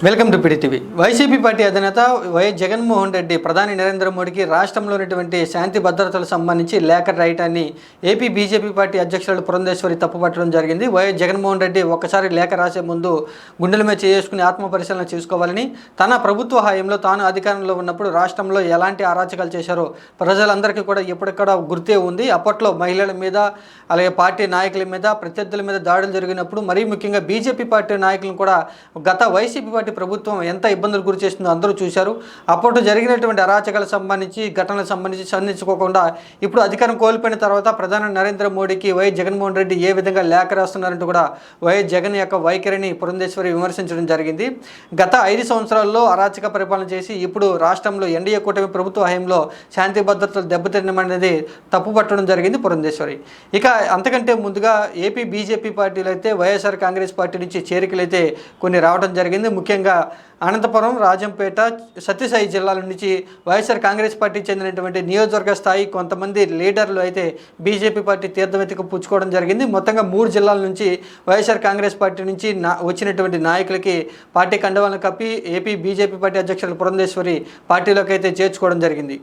Welcome to PDTV. YCP party అధినేత YS Jaganmohan Reddy ప్రధాని నరేంద్ర మోడీకి రాష్ట్రంలో ఉన్నటువంటి శాంతి భద్రతలకు సంబంధించి లేఖ రాయటాన్ని ఏపీ బీజేపీ పార్టీ అధ్యక్షురాలు పురంధేశ్వరి తప్పుపట్టడం జరిగింది. వైఎస్ జగన్మోహన్ రెడ్డి ఒక్కసారి లేఖ రాసే ముందు గుండెల మీద చేసుకుని ఆత్మ పరిశీలన చేసుకోవాలని, తన ప్రభుత్వ హయాంలో తాను అధికారంలో ఉన్నప్పుడు రాష్ట్రంలో ఎలాంటి అరాచకాలు చేశారో ప్రజలందరికీ కూడా ఎప్పటికక్కడ గుర్తే ఉంది. అప్పట్లో మహిళల మీద, అలాగే పార్టీ నాయకుల మీద, ప్రత్యర్థుల మీద దాడులు జరిగినప్పుడు, మరీ ముఖ్యంగా బీజేపీ పార్టీ నాయకులను కూడా గత వైసీపీ పార్టీ ప్రభుత్వం ఎంత ఇబ్బందులు గురి చేస్తుందో అందరూ చూశారు. అప్పట్లో జరిగినటువంటి అరాచకాలకు సంబంధించి, ఘటనలకు సంబంధించి స్పందించుకోకుండా ఇప్పుడు అధికారం కోల్పోయిన తర్వాత ప్రధాని నరేంద్ర మోడీకి వైఎస్ జగన్మోహన్ రెడ్డి ఏ విధంగా లేఖ రాస్తున్నారంటూ కూడా వైఎస్ జగన్ యొక్క వైఖరిని పురంధేశ్వరి విమర్శించడం జరిగింది. గత 5 సంవత్సరాల్లో అరాచక పరిపాలన చేసి ఇప్పుడు రాష్ట్రంలో ఎన్డీఏ కూటమి ప్రభుత్వ హయాంలో శాంతి భద్రతలు దెబ్బతినడం అనేది తప్పుపట్టడం జరిగింది పురంధేశ్వరి. ఇక అంతకంటే ముందుగా ఏపీ బీజేపీ పార్టీలు అయితే వైఎస్ఆర్ కాంగ్రెస్ పార్టీ నుంచి చేరికలు అయితే కొన్ని రావడం జరిగింది. ముఖ్యంగా అనంతపురం, రాజంపేట, సత్యసాయి జిల్లాల నుంచి వైఎస్ఆర్ కాంగ్రెస్ పార్టీకి చెందినటువంటి నియోజకవర్గ స్థాయి కొంతమంది లీడర్లు అయితే బీజేపీ పార్టీ తీర్థమెత్తికి పుచ్చుకోవడం జరిగింది. మొత్తంగా 3 జిల్లాల నుంచి వైఎస్ఆర్ కాంగ్రెస్ పార్టీ నుంచి వచ్చినటువంటి నాయకులకి పార్టీ కండవాలను కప్పి ఏపీ బీజేపీ పార్టీ అధ్యక్షులు పురంధేశ్వరి పార్టీలోకి అయితే చేర్చుకోవడం జరిగింది.